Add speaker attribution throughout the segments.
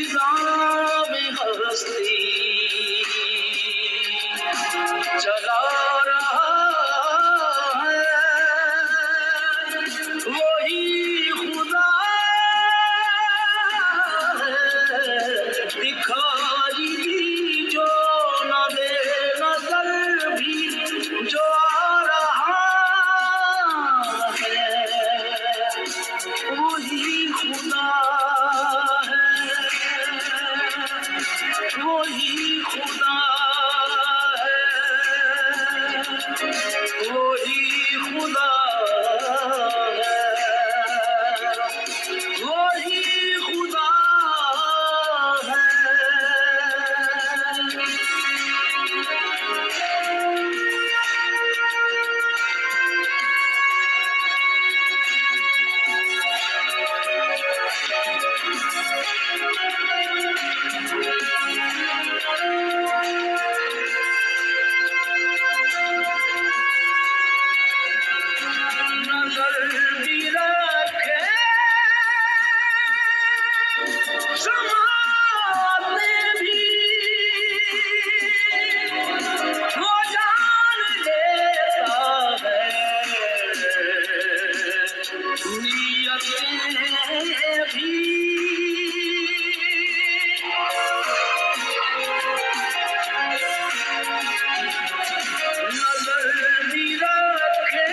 Speaker 1: निज़ाम हस्ती चला रहा है, वही खुदा है दिखाई जो न दे नजर भी जो आ रहा है, वही खुदा है, वही खुदा है, वही खुदा है, वही खुदा है। नजर भी रखे ज़माने भी, वो जान लेता है नीयतें भी। नजर भी रखे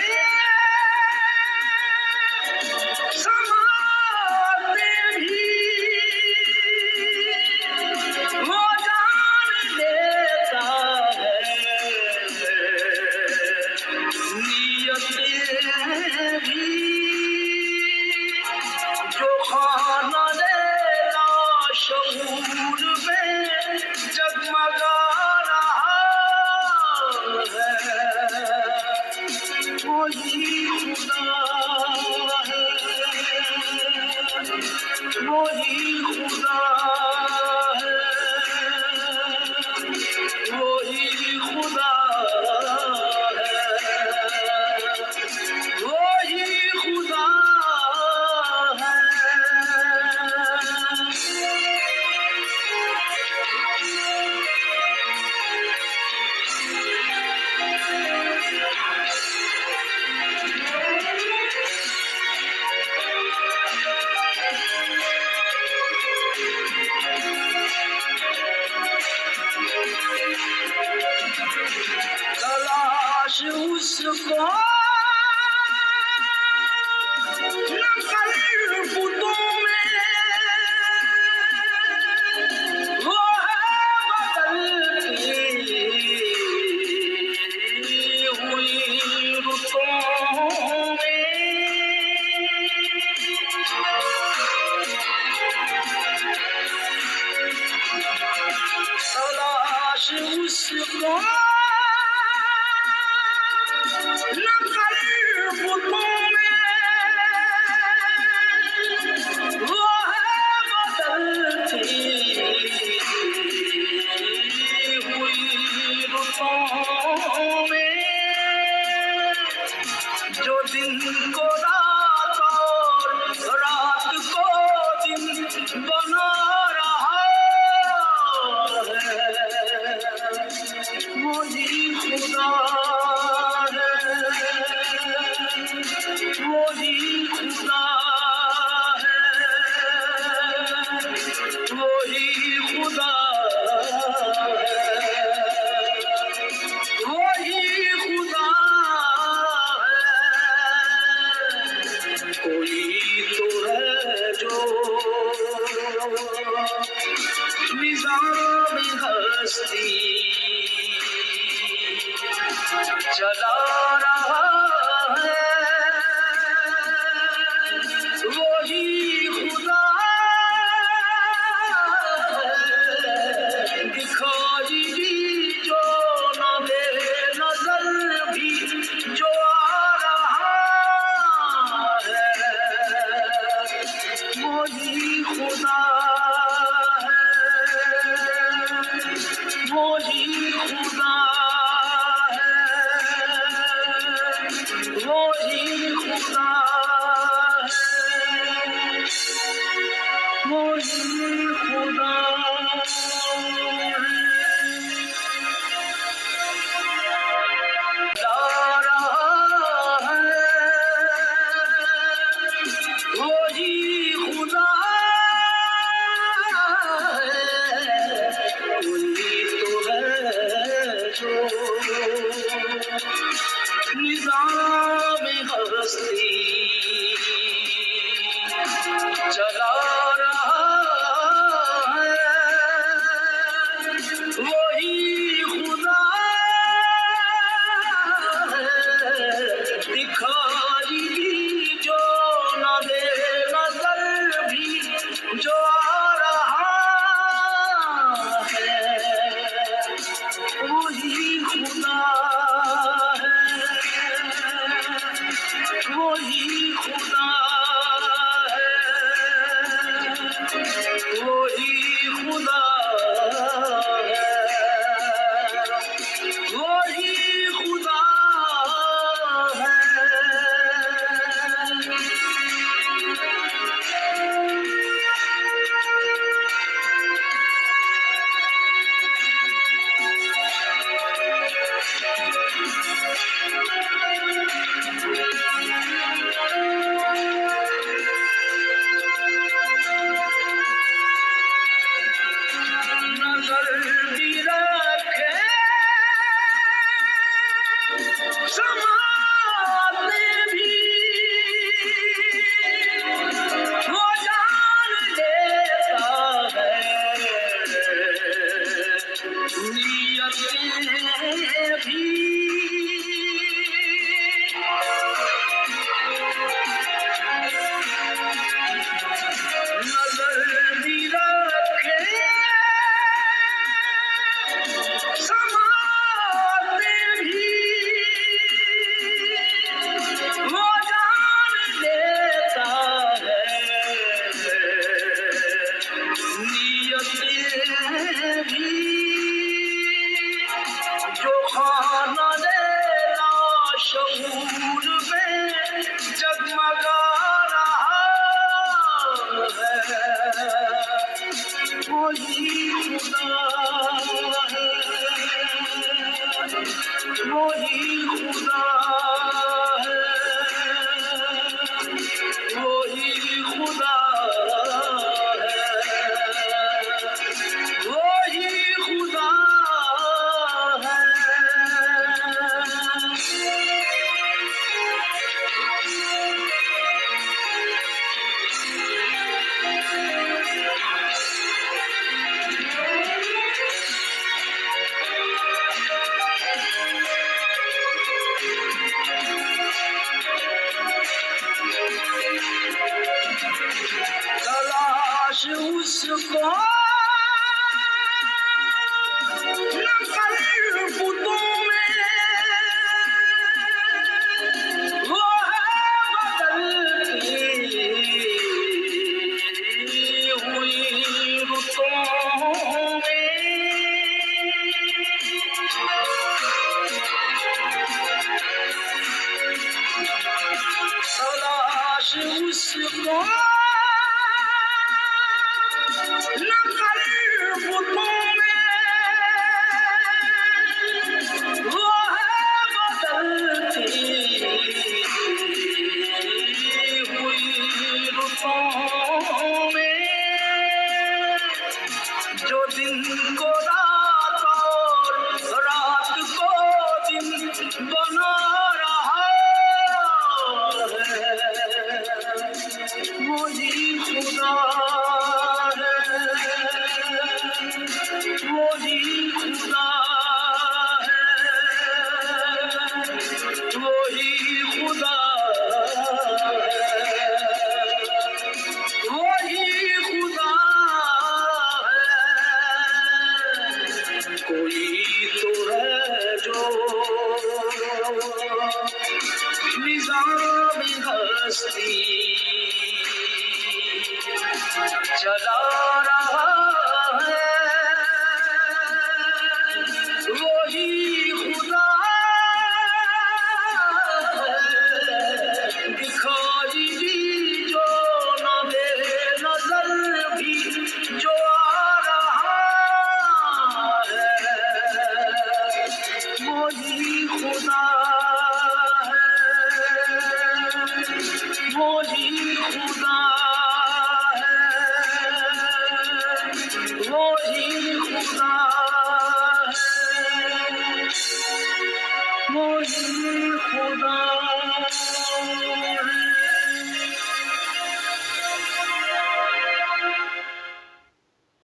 Speaker 1: ज़माने भी, वो जान लेता है नीयतें भी। जो खाना लेला शऊर में जगमगा रहा है, वही खुदा है, वही खुदा है, वही खुदा है, वही खुदा है। तलाश उसको न कर बुतों में, वो है बदलती हुई रुतों में। तलाश उसको न कर बुतों में, वो है बदलती हुई रुतों में। जो दिन को रात और रात को दिन बना रहा है, वही खुदा है, वही खुदा है, वही खुदा है, वही खुदा है। कोई तो है जो निज़ाम हस्ती चला रहा है, वही खुदा है दिखाई जो न दे नजर भी जो आ रहा है, वही खुदा है, वही खुदा है, वही खुदा ला रहा है, वही खुदा है, वही तो है जो निज़ाम हस्ती चला रहा है, वही खुदा है, दिखाई भी जो न दे नजर भी जो आ रहा है, वही खुदा है, वही खुदा है, वही खुदा है, वही खुदा है। नजर भी रखे समाते भी वो जान लेता है, नियतें भी नजर भी रखे समाते भी वो जान लेता है, नियतें भी जो खाना देना शऊर में जगमगा रहा है, वही खुदा है, वही खुदा है, वही खुदा है, वही खुदा है। तलाश उसको नकल बुतों में, वो है बदलती हुई रुतों में। तलाश उसको नकल बुतों में, वो है बदलती हुई रुतों में, जो दिन को रात और रात को दिन बना रहा है, वही खुदा है, वही खुदा है, वही खुदा है, वही खुदा है, कोई तो है जो निज़ाम हस्ती चला रहा है, वही खुदा है, दिखाई भी जो न दे नजर भी जो वही खुदा है, वही खुदा